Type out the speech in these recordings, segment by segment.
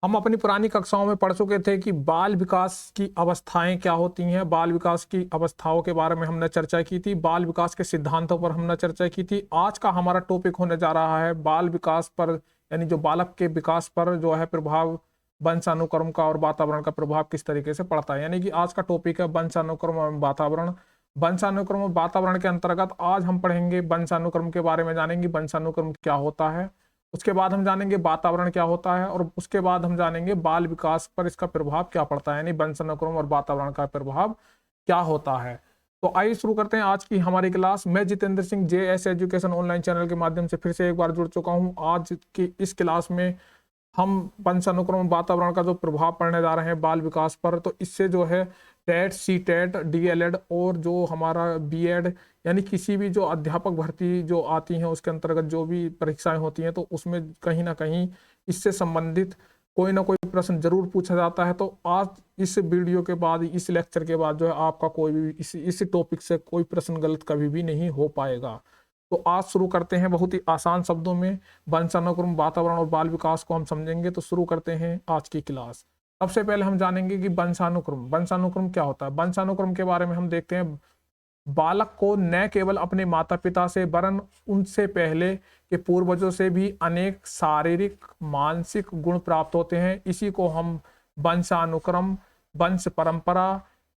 हम अपनी पुरानी कक्षाओं में पढ़ चुके थे कि बाल विकास की अवस्थाएं क्या होती हैं। बाल विकास की अवस्थाओं के बारे में हमने चर्चा की थी, बाल विकास के सिद्धांतों पर हमने चर्चा की थी। आज का हमारा टॉपिक होने जा रहा है बाल विकास पर, यानी जो बालक के विकास पर जो है प्रभाव वंशानुक्रम का और वातावरण का प्रभाव किस तरीके से पड़ता है। यानी कि आज का टॉपिक है वंशानुक्रम और वातावरण। वंशानुक्रम और वातावरण के अंतर्गत आज हम पढ़ेंगे वंशानुक्रम के बारे में, जानेंगे वंशानुक्रम क्या होता है। उसके बाद हम जानेंगे वातावरण क्या होता है, और उसके बाद हम जानेंगे बाल विकास पर इसका प्रभाव क्या पड़ता है, यानी वंशानुक्रम और वातावरण का प्रभाव क्या होता है। तो आइए शुरू करते हैं आज की हमारी क्लास। मैं Jitendra Singh JS education online channel के माध्यम से फिर से एक बार जुड़ चुका हूं। आज की इस क्लास में हम वंशानुक्रम वातावरण का जो प्रभाव पड़ने जा रहे हैं बाल विकास पर, तो इससे जो है टेट, CTET, DLED और जो हमारा BEd यानी किसी भी जो अध्यापक भर्ती जो आती हैं उसके अंतर्गत जो भी परीक्षाएं होती हैं, तो उसमें कहीं ना कहीं इससे संबंधित कोई ना कोई प्रश्न जरूर पूछा जाता है। तो आज इस वीडियो के बाद, इस लेक्चर के बाद जो है आपका कोई भी इस टॉपिक से कोई प्रश्न गलत कभी भी नहीं हो पाएगा। तो आज शुरू करते हैं बहुत ही आसान शब्दों में वंशानुक्रम, वातावरण और बाल विकास को हम समझेंगे। तो शुरू करते हैं आज की क्लास। सबसे पहले हम जानेंगे कि वंशानुक्रम, वंशानुक्रम क्या होता है। वंशानुक्रम के बारे में हम देखते हैं, बालक को न केवल अपने माता पिता से वरन उनसे पहले के पूर्वजों से भी अनेक शारीरिक मानसिक गुण प्राप्त होते हैं। इसी को हम वंशानुक्रम, वंश परंपरा,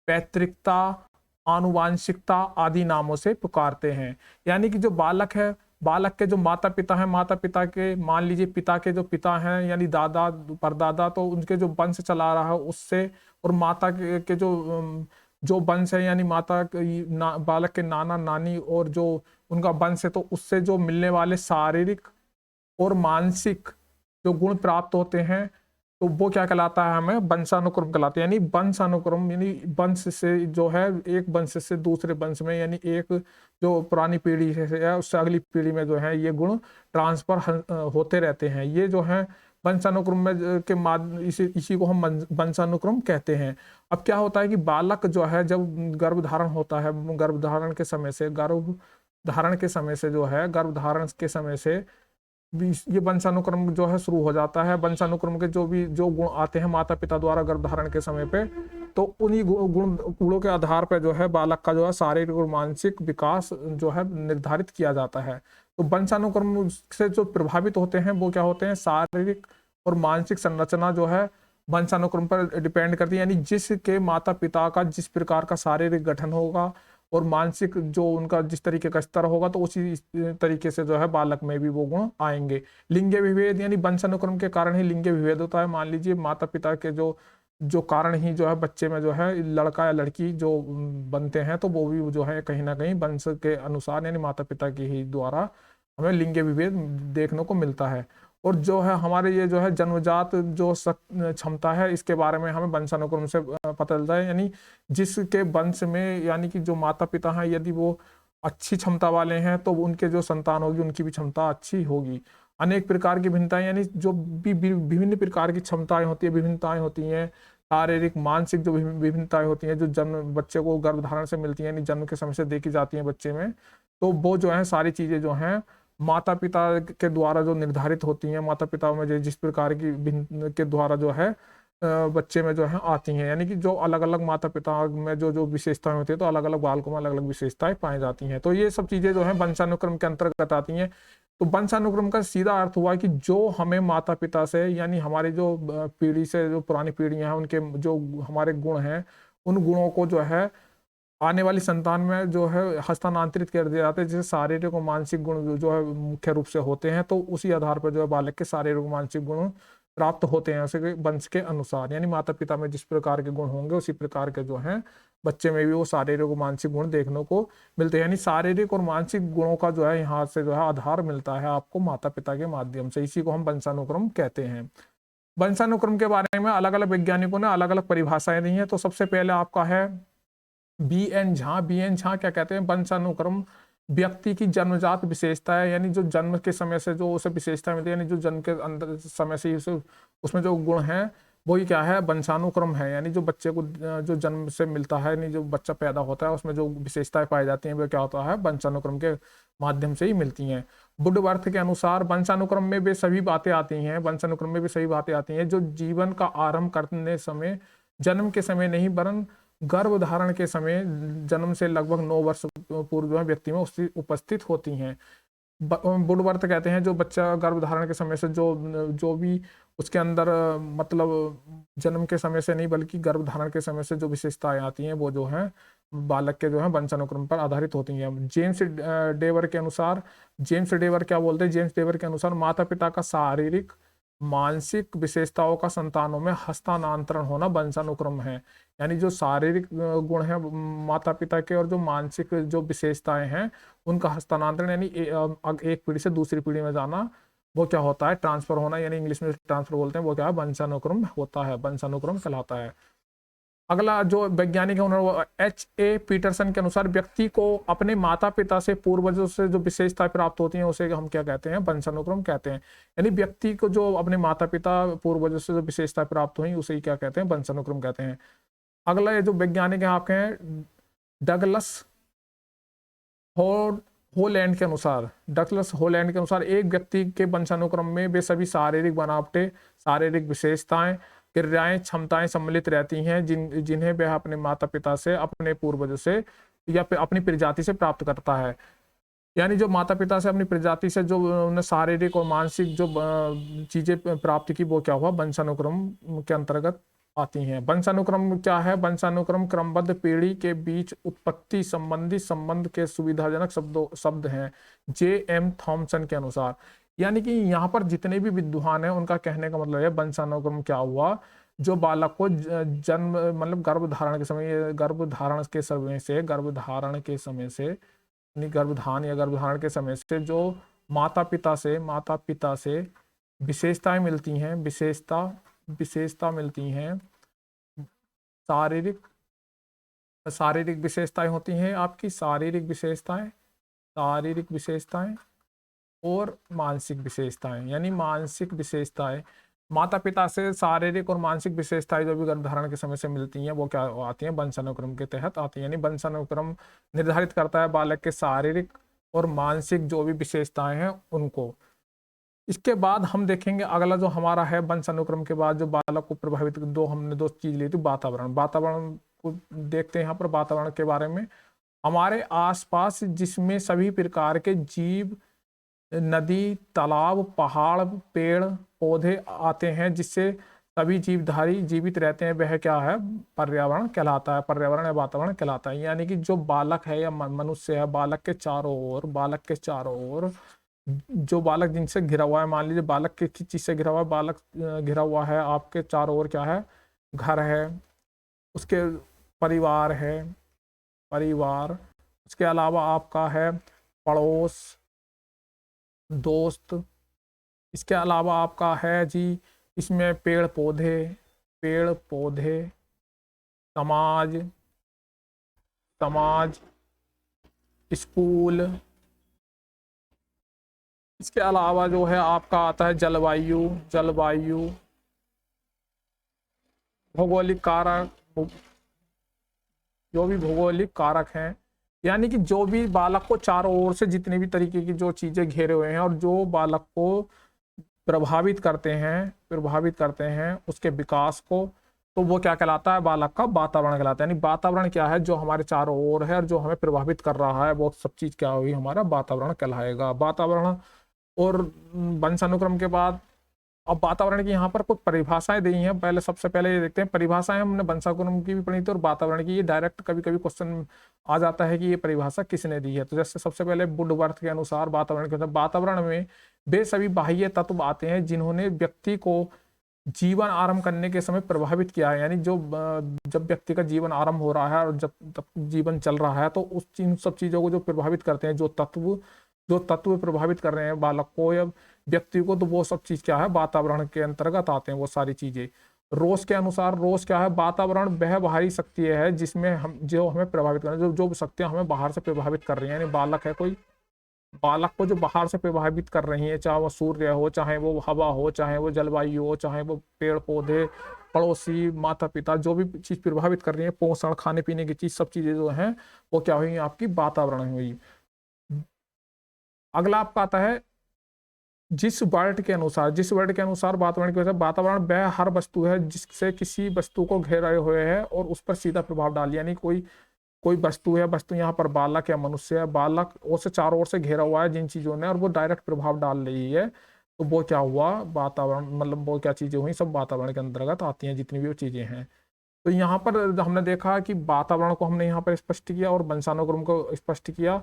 पैतृकता, आनुवांशिकता आदि नामों से पुकारते हैं। यानी कि जो बालक है, बालक के जो माता पिता हैं, माता पिता के मान लीजिए पिता के जो पिता हैं यानी दादा परदादा, तो उनके जो वंश चला रहा है उससे, और माता के जो वंश है यानी माता बालक के नाना नानी और जो उनका वंश है, तो उससे जो मिलने वाले शारीरिक और मानसिक जो गुण प्राप्त होते हैं, तो वो क्या कहलाता है, हमें वंशानुक्रम कहलाते हैं। यानी वंशानुक्रम यानी वंश से जो है एक वंश से दूसरे वंश में, यानी एक जो पुरानी पीढ़ी है उससे अगली पीढ़ी में जो है ये गुण ट्रांसफर होते रहते हैं। ये जो है वंशानुक्रम में के माध्यम, इसी को हम वंशानुक्रम कहते हैं। अब क्या होता है कि बालक जो है जब गर्भधारण होता है, गर्भधारण के समय से, गर्भधारण के समय से जो है, गर्भधारण के समय से ये वंशानुक्रम जो है शुरू हो जाता है। वंशानुक्रम के जो गुण आते हैं माता पिता द्वारा गर्भधारण के समय पे, तो उन्हीं गुणों के आधार पर जो है बालक का जो है शारीरिक और मानसिक विकास जो है निर्धारित किया जाता है। तो वंशानुक्रम से जो प्रभावित होते हैं वो क्या होते हैं, शारीरिक और मानसिक संरचना जो है वंशानुक्रम पर डिपेंड करती है। यानी जिसके माता पिता का जिस प्रकार का शारीरिक गठन होगा और मानसिक जो उनका जिस तरीके का स्तर होगा, तो उसी तरीके से जो है बालक में भी वो गुण आएंगे। लिंग विभेद यानी वंशानुक्रम के कारण ही लिंग विभेद होता है। मान लीजिए माता पिता के जो कारण ही जो है बच्चे में जो है लड़का या लड़की जो बनते हैं, तो वो भी जो है कहीं ना कहीं वंश के अनुसार यानी माता पिता की ही द्वारा हमें लिंग विभेद देखने को मिलता है। और जो है हमारे ये जो है जन्मजात जो क्षमता है, इसके बारे में हमें वंशानुक्रम से पता चलता है। यानी जिसके वंश में यानी कि जो माता पिता हैं यदि वो अच्छी क्षमता वाले हैं, तो उनके जो संतान होगी उनकी भी क्षमता अच्छी होगी। अनेक प्रकार की भिन्नताएं, यानी जो भी विभिन्न प्रकार की क्षमताएं होती है, विभिन्नताएं होती हैं, शारीरिक मानसिक जो विभिन्नताएं होती हैं, जो जन्म बच्चे को गर्भधारण से मिलती हैं यानी जन्म के समय से देखी जाती हैं बच्चे में, तो वो जो है सारी चीजें जो हैं माता पिता के द्वारा जो निर्धारित होती हैं, माता पिता में जिस प्रकार की भिन्न के द्वारा जो है बच्चे में जो है आती हैं। यानी कि जो अलग अलग माता पिता में जो विशेषताएं होती है, तो अलग अलग बालकों में अलग अलग विशेषताएं पाई जाती हैं। तो ये सब चीजें जो है वंशानुक्रम के अंतर्गत आती हैं। तो वंशानुक्रम का सीधा अर्थ हुआ कि जो हमें माता पिता से यानी हमारी जो पीढ़ी से जो पुरानी पीढ़ियां हैं उनके जो हमारे गुण हैं, उन गुणों को जो है आने वाली संतान में जो है हस्तांतरित कर दिए जाते हैं। जैसे शारीरिक और मानसिक गुण जो है मुख्य रूप से होते हैं, तो उसी आधार पर जो है बालक के शारीरिक और मानसिक गुण प्राप्त होते हैं उसे वंश के अनुसार। यानी माता पिता में जिस प्रकार के गुण होंगे उसी प्रकार के जो हैं बच्चे में भी वो शारीरिक और मानसिक गुण देखने को मिलते हैं। यानी शारीरिक और मानसिक गुणों का जो है यहाँ से जो है आधार मिलता है आपको माता पिता के माध्यम से। इसी को हम वंशानुक्रम कहते हैं। वंशानुक्रम के बारे में अलग अलग वैज्ञानिकों ने अलग अलग परिभाषाएं दी हैं। तो सबसे पहले आपका है BN झा। BN झा क्या कहते हैं, वंशानुक्रम व्यक्ति की जन्मजात विशेषता है। यानी जो जन्म के समय से जो उसे विशेषता मिलती है, यानी जो जन्म के अंदर समय से उसमें जो गुण है वही क्या है, वंशानुक्रम है। यानी जो बच्चे को जो जन्म से मिलता है, यानी जो बच्चा पैदा होता है उसमें जो विशेषताएं पाई जाती हैं वो क्या होता है, वंशानुक्रम के माध्यम से ही मिलती हैं। बुडवर्थ के अनुसार वंशानुक्रम में वे सभी बातें आती हैं, वंशानुक्रम में भी सभी बातें आती हैं जो जीवन का आरंभ करने समय, जन्म के समय नहीं वरन गर्भ धारण के समय, जन्म से लगभग 9 वर्ष पूर्व जो है व्यक्ति में उपस्थित होती हैं। बुडवर्थ कहते हैं जो बच्चा गर्भ धारण के समय से जो जो भी उसके अंदर मतलब जन्म के समय से नहीं बल्कि गर्भ धारण के समय से जो विशेषताएं आती हैं वो जो है बालक के जो है वंशानुक्रम पर आधारित होती हैं। जेम्स डेवर के अनुसार, जेम्स डेवर क्या बोलते हैं, जेम्स डेवर के अनुसार माता पिता का शारीरिक मानसिक विशेषताओं का संतानों में हस्तांतरण होना वंशानुक्रम है। यानी जो शारीरिक गुण है माता पिता के और जो मानसिक जो विशेषताएं हैं उनका हस्तांतरण यानी एक पीढ़ी से दूसरी पीढ़ी में जाना, वो क्या होता है, ट्रांसफर होना, यानी इंग्लिश में ट्रांसफर बोलते हैं, वो क्या है, वंशानुक्रम होता है, वंशानुक्रम कहलाता है। अगला जो वैज्ञानिक है उन्होंने H.A. पीटरसन के अनुसार व्यक्ति को अपने माता पिता से पूर्वजों से जो विशेषताएं प्राप्त होती हैं उसे हम क्या कहते हैं, वंशानुक्रम कहते हैं। यानी व्यक्ति को जो अपने माता पिता पूर्वजों से जो विशेषताएं प्राप्त हुई उसे ही क्या कहते हैं, वंशानुक्रम कहते हैं। अगला ये जो वैज्ञानिक है आपके हैं डगलस होलैंड के अनुसार, डगलस होलैंड के अनुसार एक व्यक्ति के वंशानुक्रम में वे सभी शारीरिक बनावटें, शारीरिक विशेषताएं, क्रियाएं, क्षमताएं सम्मिलित रहती हैं जिन्हें वह अपने माता पिता से, अपने पूर्वजों से या अपनी प्रजाति से प्राप्त करता है। यानी जो माता पिता से अपनी प्रजाति से जो उन्हें शारीरिक और मानसिक जो चीजें प्राप्त की वो क्या हुआ, वंशानुक्रम के अंतर्गत आती हैं। वंशानुक्रम क्या है, वंशानुक्रम क्रमबद्ध पीढ़ी के बीच उत्पत्ति संबंधी संबंध के सुविधाजनक शब्द हैं J.M. थॉमसन के अनुसार। यानी कि यहाँ पर जितने भी विद्वान हैं उनका कहने का मतलब है वंशानुक्रम क्या हुआ, जो बालक को जन्म मतलब गर्भधारण के समय, गर्भधारण के समय से, गर्भधारण के समय से यानी गर्भधान या गर्भधारण के समय से जो माता पिता से विशेषताएं मिलती हैं, विशेषता मिलती हैं, शारीरिक विशेषताएं होती हैं आपकी, शारीरिक विशेषताएं और मानसिक विशेषताएं। यानी मानसिक विशेषताएं माता पिता से शारीरिक और मानसिक विशेषताएं जो भी गर्भधारण के समय से मिलती हैं वो क्या आती हैं, वंशानुक्रम के तहत आती हैं। यानी वंशानुक्रम निर्धारित करता है बालक के शारीरिक और मानसिक जो भी विशेषताएं हैं उनको। इसके बाद हम देखेंगे अगला जो हमारा है वंशानुक्रम के बाद जो बालक को प्रभावित, हमने दो चीज ली थी, वातावरण को देखते हैं यहाँ पर। वातावरण के बारे में, हमारे आसपास जिसमें सभी प्रकार के जीव, नदी, तालाब, पहाड़, पेड़ पौधे आते हैं जिससे सभी जीवधारी जीवित रहते हैं, वह क्या है, पर्यावरण कहलाता है, पर्यावरण या वातावरण कहलाता है। यानी कि जो बालक है या मनुष्य है, बालक के चारों ओर जो बालक जिनसे घिरा हुआ है, मान लीजिए बालक किस चीज से घिरा हुआ है, बालक घिरा हुआ है आपके चारों ओर क्या है, घर है, उसके परिवार है, उसके अलावा आपका है पड़ोस, दोस्त, इसके अलावा आपका है जी इसमें पेड़ पौधे, समाज, स्कूल, इसके अलावा जो है आपका आता है जलवायु, भौगोलिक कारक, जो भी भौगोलिक कारक हैं। यानी कि जो भी बालक को चारों ओर से जितने भी तरीके की जो चीजें घेरे हुए हैं और जो बालक को प्रभावित करते हैं उसके विकास को, तो वो क्या कहलाता है, बालक का वातावरण कहलाता है। यानी वातावरण क्या है, जो हमारे चारों ओर है और जो हमें प्रभावित कर रहा है वो सब चीज क्या हुई, हमारा वातावरण कहलाएगा। वातावरण और वंशानुक्रम के बाद अब वातावरण की यहाँ पर कुछ परिभाषाएं दी हैं। पहले सबसे पहले ये देखते हैं परिभाषाएं, हमने वंशानुक्रम की भी पढ़ी थी और वातावरण की। ये डायरेक्ट कभी कभी क्वेश्चन आ जाता है कि ये परिभाषा किसने दी है। तो जैसे सबसे पहले वुडवर्थ के अनुसार वातावरण के अंदर, वातावरण में वे सभी बाह्य तत्व आते हैं जिन्होंने व्यक्ति को जीवन आरंभ करने के समय प्रभावित किया है। यानी जो जब व्यक्ति का जीवन आरंभ हो रहा है और जब तक जीवन चल रहा है तो उस सब चीजों को जो प्रभावित करते हैं, जो तत्व प्रभावित कर रहे हैं बालक को या व्यक्ति को, तो वो सब चीज क्या है, वातावरण के अंतर्गत आते हैं वो सारी चीजें। रोस के अनुसार रोस क्या है, वातावरण वह बाहरी शक्ति है जिसमें हम जो हमें प्रभावित कर रहे हैं, जो शक्तियां हमें बाहर से प्रभावित कर रही हैं। यानी बालक है कोई, बालक को जो बाहर से प्रभावित कर रही है, चाहे वो सूर्य हो, चाहे वो हवा हो, चाहे वो जलवायु हो, चाहे वो पेड़ पौधे, पड़ोसी, माता पिता, जो भी चीज प्रभावित कर रही है, पोषण, खाने पीने की चीज, सब चीजें जो हैं वो क्या हुई, आपकी वातावरण हुई। अगला आपका आता है जिस वर्ड के अनुसार वातावरण की वजह, वातावरण वह हर वस्तु है जिससे किसी वस्तु को घेरे हुए है और उस पर सीधा प्रभाव डाल, यानी कोई कोई वस्तु है, वस्तु यहाँ पर बालक या मनुष्य है, बालक और से चारों ओर से घेरा हुआ है जिन चीजों ने, और वो डायरेक्ट प्रभाव डाल रही है, तो वो क्या हुआ, वातावरण, मतलब वो क्या चीजें हुई, सब वातावरण के अंतर्गत आती हैं जितनी भी वो चीजें हैं। तो यहाँ पर हमने देखा कि वातावरण को हमने यहाँ पर स्पष्ट किया और वंशानुक्रम को स्पष्ट किया।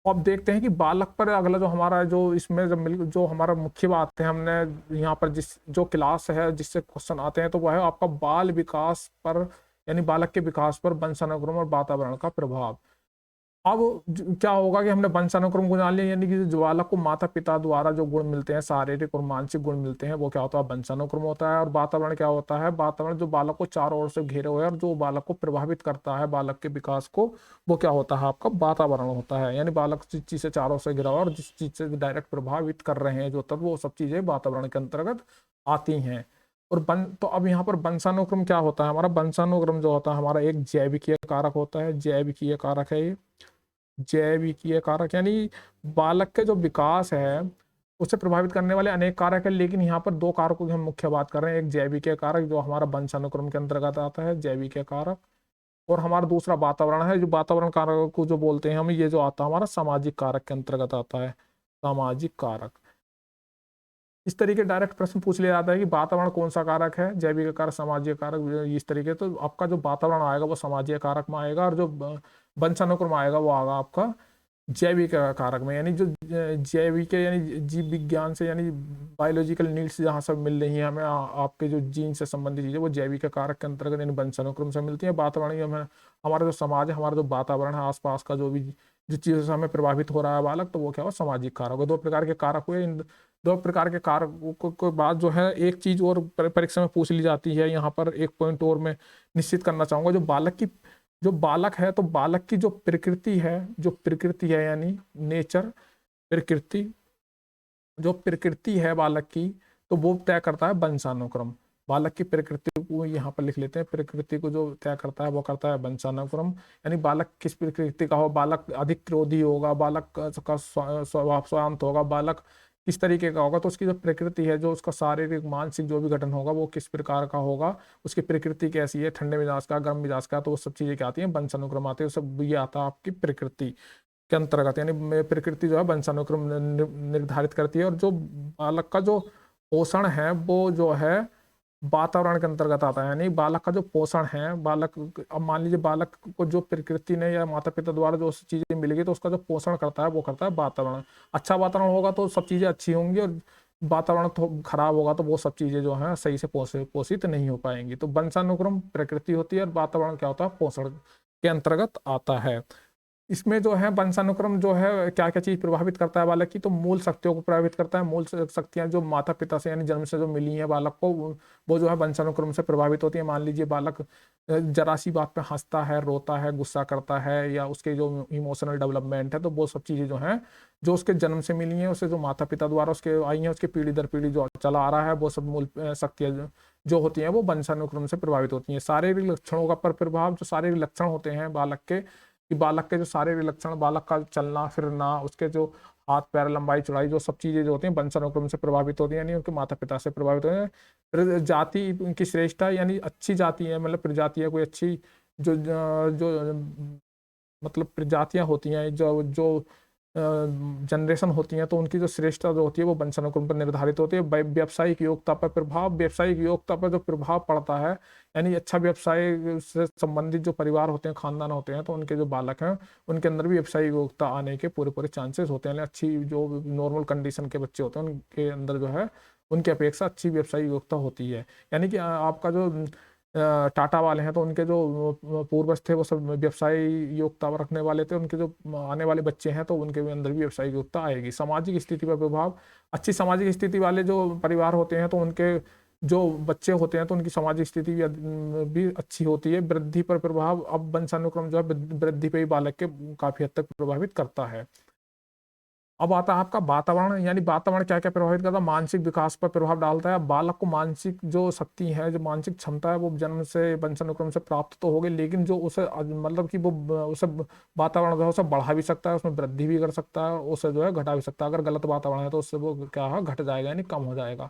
अब देखते हैं कि बालक पर अगला जो हमारा जो इसमें जब मिल जो हमारा मुख्य बात है, हमने यहाँ पर जिस जो क्लास है जिससे क्वेश्चन आते हैं, तो वह है आपका बाल विकास पर, यानी बालक के विकास पर वंशानुक्रम और वातावरण का प्रभाव। अब क्या होगा कि हमने वंशानुक्रम को जान लिया, यानी कि जो बालक को माता पिता द्वारा जो गुण मिलते हैं, शारीरिक और मानसिक गुण मिलते हैं, वो क्या होता है, वंशानुक्रम होता है। और वातावरण क्या होता है, वातावरण जो बालक को चारों ओर से घेरे हुए है और जो बालक को प्रभावित करता है, बालक के विकास को, वो क्या होता है, आपका वातावरण होता है। यानी बालक जिस चीज से चारों ओर से घिरा हुआ है और जिस चीज से डायरेक्ट प्रभावित कर रहे हैं जो तब, वो सब चीजें वातावरण के अंतर्गत आती हैं। और तो अब यहाँ पर वंशानुक्रम क्या होता है, हमारा वंशानुक्रम जो होता है हमारा एक जैविकीय कारक होता है, जैविकीय कारक है ये, जैविकीय कारक, यानी बालक के जो विकास है उसे प्रभावित करने वाले अनेक कारक है, लेकिन यहाँ पर दो कारकों की हम मुख्य बात कर रहे हैं, एक जैविकीय कारक जो हमारा वंशानुक्रम के अंतर्गत आता है, जैविकीय कारक, और हमारा दूसरा वातावरण है, जो वातावरण कारक को जो बोलते हैं हम, ये जो आता है हमारा सामाजिक कारक के अंतर्गत आता है, सामाजिक कारक। इस तरीके डायरेक्ट प्रश्न पूछ लिया जाता है कि वातावरण कौन सा कारक है, जैविक कारक, सामाजिक कारक, इस तरीके, तो आपका जो वातावरण आएगा वो सामाजिक कारक में आएगा, और जो वंशानुक्रम आएगा वो आएगा आपका जैविक कारक में। यानी जो जैविक यानी जीव विज्ञान से, यानी बायोलॉजिकल नीड्स जहाँ सब मिल रही हैं हमें, आपके जो जीन से संबंधित चीजें, वो जैविक कारक के अंतर्गत यानी वंशानुक्रम से मिलती है। वातावरण हमें, हमारा जो समाज है, हमारा जो वातावरण है, आसपास का जो भी जिस चीजों से हमें प्रभावित हो रहा है बालक, तो वो क्या हो, सामाजिक कारक है। दो प्रकार के कारक हुए, इन दो प्रकार के कारक को बाद जो है एक चीज और परीक्षा में पूछ ली जाती है, यहाँ पर एक पॉइंट और मैं निश्चित करना चाहूंगा, जो बालक है, तो बालक की जो प्रकृति है, जो प्रकृति है यानी नेचर, प्रकृति, जो प्रकृति है बालक की, तो वो तय करता है वंशानुक्रम। बालक की प्रकृति को यहाँ पर लिख लेते हैं, प्रकृति को जो तय करता है वो करता है वंशानुक्रम। यानी बालक किस प्रकृति का हो, बालक अधिक क्रोधी होगा, बालक का स्वभाव शांत होगा, बालक किस तरीके का होगा, तो उसकी जो प्रकृति है, जो उसका शारीरिक मानसिक जो भी गठन होगा वो किस प्रकार का होगा, उसकी प्रकृति कैसी है, ठंडे मिजाज का, गर्म मिजाज का, तो वो सब चीजें क्या आती हैं, वंशानुक्रम आते हैं। सब ये आता है आपकी प्रकृति के अंतर्गत, यानी प्रकृति जो है वंशानुक्रम निर्धारित करती है। और जो बालक का जो पोषण है वो जो है वातावरण के अंतर्गत आता है, यानी बालक का जो पोषण है, बालक, अब मान लीजिए बालक को जो प्रकृति ने या माता पिता द्वारा जो चीजें मिलेगी, तो उसका जो पोषण करता है वो करता है वातावरण। अच्छा वातावरण होगा तो सब चीजें अच्छी होंगी, और वातावरण तो खराब होगा तो वो सब चीजें जो है सही से पोषित नहीं हो पाएंगी। तो वंशानुक्रम प्रकृति होती है और वातावरण क्या होता है, पोषण के अंतर्गत आता है। इसमें जो है वंशानुक्रम जो है क्या क्या चीज प्रभावित करता है बालक की, तो मूल शक्तियों को प्रभावित करता है। मूल शक्तियां जो माता पिता से यानी जन्म से जो मिली हैं बालक को, वो जो है वंशानुक्रम से प्रभावित होती है। मान लीजिए बालक जरा सी बात पे हंसता है, रोता है, गुस्सा करता है, या उसके जो इमोशनल डेवलपमेंट है, तो वो सब चीजें जो हैं जो उसके जन्म से मिली हैं, उसे जो माता पिता द्वारा उसके आई हैं, उसकी पीढ़ी दर पीढ़ी जो चला आ रहा है, वो सब मूल शक्तियां जो होती हैं वो वंशानुक्रम से प्रभावित होती हैं। शारीरिक लक्षणों का पर प्रभाव, जो शारीरिक लक्षण होते हैं बालक के, कि बालक के जो शारीरिक लक्षण, बालक का चलना फिरना, उसके जो हाथ पैर लंबाई चौड़ाई, जो सब चीजें जो होती हैं वंशानुक्रम से प्रभावित होती हैं, यानी उनके माता पिता से प्रभावित होते हैं। फिर जाति उनकी श्रेष्ठता, यानी अच्छी जाति है, मतलब प्रजाति है कोई अच्छी, जो जो मतलब प्रजातियां होती हैं, जो जो जनरेशन होती हैं, तो उनकी जो श्रेष्ठता जो होती है वो वंशानुक्रम पर निर्धारित होती है। व्यावसायिक योग्यता पर प्रभाव, व्यावसायिक योग्यता पर जो प्रभाव पड़ता है, यानी अच्छा व्यवसाय से संबंधित जो परिवार होते हैं, खानदान होते हैं, तो उनके जो बालक हैं उनके अंदर भी व्यावसायिक योग्यता आने के पूरे पूरे चांसेस होते हैं। अच्छी जो नॉर्मल कंडीशन के बच्चे होते हैं उनके अंदर जो है उनकी अपेक्षा अच्छी व्यावसायिक योग्यता होती है। यानी कि आपका जो टाटा वाले हैं, तो उनके जो पूर्वज थे वो सब व्यवसाय योग्यता रखने वाले थे, उनके जो आने वाले बच्चे हैं तो उनके अंदर भी व्यवसायिक योग्यता आएगी। सामाजिक स्थिति पर प्रभाव, अच्छी सामाजिक स्थिति वाले जो परिवार होते हैं तो उनके जो बच्चे होते हैं तो उनकी सामाजिक स्थिति भी अच्छी होती है। वृद्धि पर प्रभाव, अब वंशानुक्रम जो है वृद्धि पे ही बालक के काफी हद तक प्रभावित करता है। अब आता है आपका वातावरण, यानी वातावरण क्या क्या प्रभावित करता है, मानसिक विकास पर प्रभाव डालता है। बालक को मानसिक जो शक्ति है, जो मानसिक क्षमता है, वो जन्म से वंशानुक्रम से प्राप्त तो होगी, लेकिन जो उसे मतलब कि वो उसे वातावरण जो है उसे बढ़ा भी सकता है, उसमें वृद्धि भी कर सकता है, उसे जो है घटा भी सकता है। अगर गलत वातावरण है तो उससे वो क्या है, घट जाएगा, यानी कम हो जाएगा।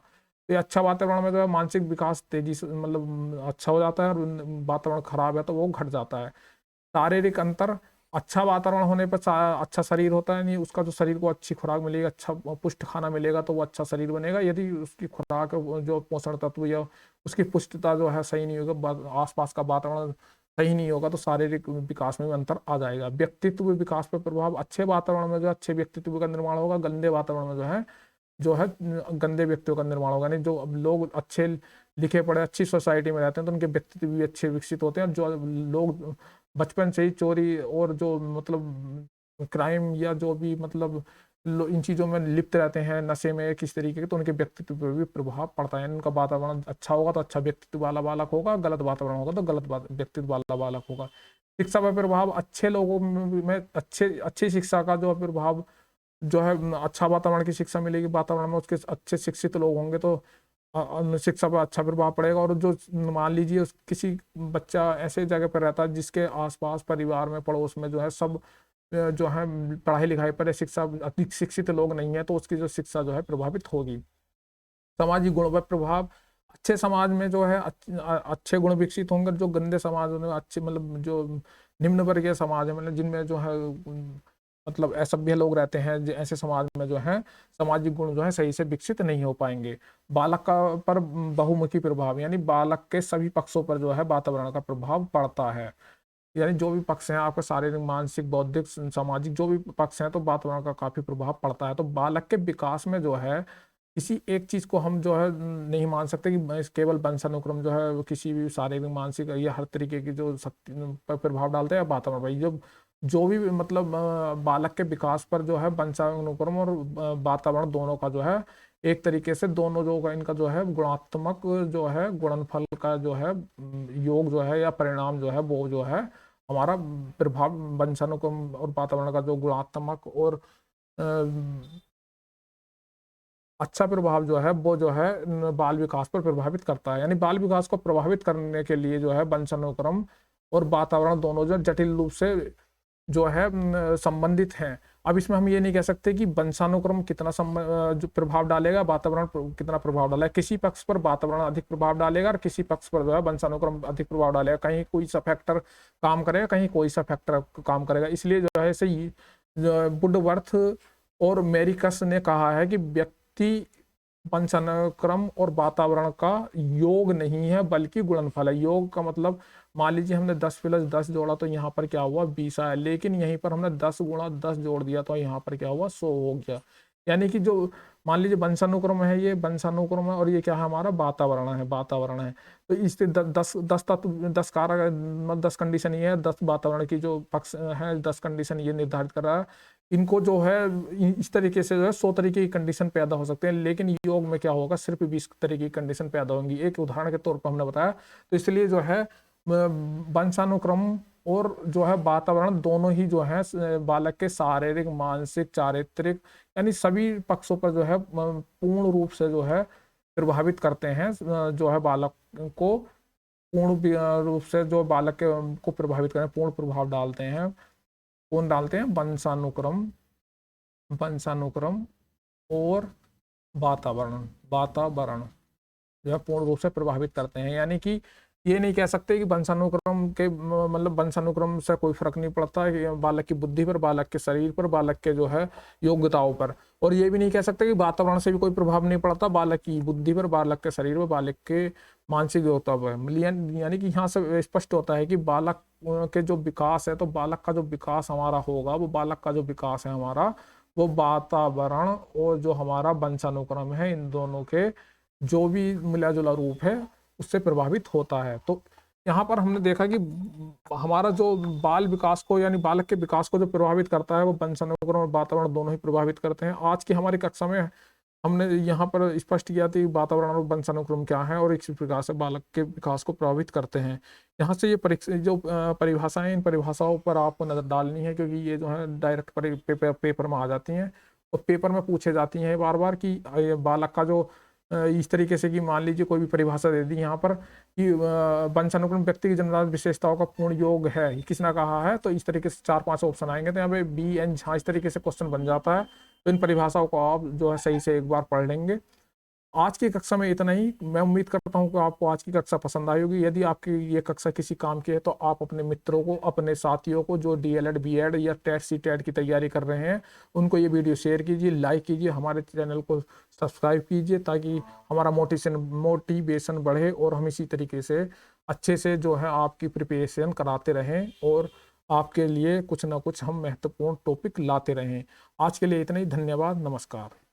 तो ये अच्छा वातावरण में जो है मानसिक विकास तेजी से मतलब अच्छा हो जाता है, और वातावरण खराब है तो वो घट जाता है। शारीरिक अंतर, अच्छा वातावरण होने पर अच्छा शरीर होता है, नहीं उसका जो शरीर को अच्छी खुराक मिलेगी, अच्छा पुष्ट खाना मिलेगा तो वो अच्छा शरीर बनेगा। यदि उसकी खुराक जो पोषण तत्व या उसकी पुष्टता जो है सही नहीं होगा, आसपास का वातावरण सही नहीं होगा, तो शारीरिक विकास में भी अंतर आ जाएगा। व्यक्तित्व विकास पर प्रभाव, अच्छे वातावरण में जो अच्छे व्यक्तित्व का निर्माण होगा, गंदे वातावरण में जो है गंदे व्यक्तियों का निर्माण होगा। नहीं जो अब लोग अच्छे लिखे पढ़े अच्छी सोसाइटी में रहते हैं तो उनके व्यक्तित्व भी अच्छे विकसित होते हैं। जो लोग बचपन से ही चोरी और जो मतलब क्राइम या जो भी मतलब इन चीज़ों में लिप्त रहते हैं, नशे में किस तरीके के, तो उनके व्यक्तित्व पर भी प्रभाव पड़ता है। उनका वातावरण अच्छा होगा तो अच्छा व्यक्तित्व वाला बालक होगा, गलत वातावरण होगा तो गलत व्यक्तित्व वाला बालक होगा। शिक्षा पर प्रभाव, अच्छे लोगों में अच्छे अच्छी शिक्षा का जो प्रभाव जो है, अच्छा वातावरण की शिक्षा मिलेगी, वातावरण में उसके अच्छे शिक्षित लोग होंगे तो शिक्षा पर अच्छा प्रभाव पड़ेगा। और जो मान लीजिए किसी बच्चा ऐसे जगह पर रहता है जिसके आसपास परिवार में पड़ोस में जो है सब जो है पढ़ाई लिखाई पर शिक्षा अधिक शिक्षित लोग नहीं है, तो उसकी जो शिक्षा जो है प्रभावित होगी। सामाजिक गुण पर प्रभाव, अच्छे समाज में जो है अच्छे गुण विकसित होंगे। जो गंदे समाज में अच्छे मतलब जो निम्न वर्गीय समाज है, मतलब जिनमें जो है मतलब असभ्य लोग रहते हैं, ऐसे समाज में जो है सामाजिक गुण जो है सही से विकसित नहीं हो पाएंगे। बालक का पर बहुमुखी प्रभाव, यानी बालक के सभी पक्षों पर जो है वातावरण का प्रभाव पड़ता है। यानी जो भी पक्ष हैं आपका, शारीरिक मानसिक बौद्धिक सामाजिक जो भी पक्ष हैं, तो वातावरण का काफी प्रभाव पड़ता है। तो बालक के विकास में जो है किसी एक चीज को हम जो है नहीं मान सकते कि केवल वंशानुक्रम जो है वो किसी भी शारीरिक मानसिक या हर तरीके की जो शक्ति पर प्रभाव डालते हैं वातावरण पर। जो जो भी मतलब बालक के विकास पर जो है वंशानुक्रम और वातावरण दोनों का जो है एक तरीके से दोनों जो का इनका जो है गुणात्मक जो है गुणनफल का जो है योग जो है या परिणाम जो है वो जो है हमारा प्रभाव वंशानुक्रम और वातावरण का जो गुणात्मक और अच्छा प्रभाव जो है वो जो है बाल विकास पर प्रभावित करता है। यानी बाल विकास को प्रभावित करने के लिए जो है वंशानुक्रम और वातावरण दोनों जो जटिल रूप से जो है संबंधित हैं। अब इसमें हम ये नहीं कह सकते कि वंशानुक्रम कितना जो प्रभाव डालेगा, वातावरण कितना प्रभाव डालेगा। किसी पक्ष पर वातावरण अधिक प्रभाव डालेगा और किसी पक्ष पर जो है वंशानुक्रम अधिक प्रभाव डालेगा। कहीं कोई सा फैक्टर काम करेगा, कहीं कोई सा फैक्टर काम करेगा। इसलिए जो है ऐसे ही वुडवर्थ और मेरिकस ने कहा है कि व्यक्ति वंशानुक्रम और वातावरण का योग नहीं है बल्कि गुणनफल है। योग का मतलब मान लीजिए हमने 10+10 जोड़ा तो यहाँ पर क्या हुआ 20 आया, लेकिन यहीं पर हमने 10 गुणा 10 जोड़ दिया तो यहाँ पर क्या हुआ 100 हो गया। यानी कि जो मान लीजिए वंशानुक्रम है, ये वंशानुक्रम है और ये क्या है हमारा वातावरण है। तो इससे 10 10 कारक 10 कंडीशन ये है, 10 वातावरण की जो पक्ष है 10 कंडीशन ये निर्धारित कर रहा है। इनको जो है इस तरीके से जो है 100 तरीके की कंडीशन पैदा हो सकते हैं, लेकिन योग में क्या होगा सिर्फ 20 तरीके की कंडीशन पैदा होंगी। एक उदाहरण के तौर पर हमने बताया। तो इसलिए जो है वंशानुक्रम और जो है वातावरण दोनों ही जो है बालक के शारीरिक मानसिक चारित्रिक यानी सभी पक्षों पर जो है पूर्ण रूप से जो है प्रभावित करते हैं। जो है बालक को पूर्ण रूप से जो बालक को प्रभावित करें, पूर्ण प्रभाव डालते हैं। कौन डालते हैं? वंशानुक्रम और वातावरण जो है पूर्ण रूप से प्रभावित करते हैं। यानी कि ये नहीं कह सकते कि वंशानुक्रम के मतलब वंशानुक्रम से कोई फर्क नहीं पड़ता है बालक की बुद्धि पर, बालक के शरीर पर, बालक के जो है योग्यताओं पर। और ये भी नहीं कह सकते कि वातावरण से भी कोई प्रभाव नहीं पड़ता बालक की बुद्धि पर, बालक के शरीर पर, बालक के मानसिक योग्यता पर। यानी कि यहाँ से स्पष्ट होता है कि बालक के जो विकास है, तो बालक का जो विकास हमारा होगा, वो बालक का जो विकास है हमारा वो वातावरण और जो हमारा वंशानुक्रम है इन दोनों के जो भी मिला जुला रूप है उससे प्रभावित होता है। तो यहाँ पर हमने देखा कि हमारा जो बाल विकास को यानी बालक के विकास को जो प्रभावित करता है वो वंशानुक्रम और वातावरण दोनों ही प्रभावित करते हैं। आज की हमारी कक्षा में हमने यहाँ पर स्पष्ट किया था वातावरण और वंशानुक्रम क्या है और इस प्रकार से बालक के विकास को प्रभावित करते हैं। यहाँ से ये जो परिभाषाएं, इन परिभाषाओं पर आपको नजर डालनी है क्योंकि ये जो है डायरेक्ट पेपर में आ जाती हैं तो पेपर में पूछे जाती हैं बार बार कि बालक का जो इस तरीके से कि मान लीजिए कोई भी परिभाषा दे दी यहाँ पर कि वंशानुक्रम व्यक्ति की जन्मजात विशेषताओं का पूर्ण योग है, किसने कहा है, तो इस तरीके से 4-5 ऑप्शन आएंगे, तो यहाँ पे बी एन झा इस तरीके से क्वेश्चन बन जाता है। तो इन परिभाषाओं को आप जो है सही से एक बार पढ़ लेंगे। आज की कक्षा में इतना ही। मैं उम्मीद करता हूँ कि आपको आज की कक्षा पसंद आई होगी। यदि आपकी ये कक्षा किसी काम की है तो आप अपने मित्रों को, अपने साथियों को जो डीएलएड बीएड या टेट सीटेट की तैयारी कर रहे हैं, उनको ये वीडियो शेयर कीजिए, लाइक कीजिए, हमारे चैनल को सब्सक्राइब कीजिए, ताकि हमारा मोटिवेशन बढ़े और हम इसी तरीके से अच्छे से जो है आपकी प्रिपरेशन कराते रहें और आपके लिए कुछ ना कुछ हम महत्वपूर्ण टॉपिक लाते रहें। आज के लिए इतना ही। धन्यवाद। नमस्कार।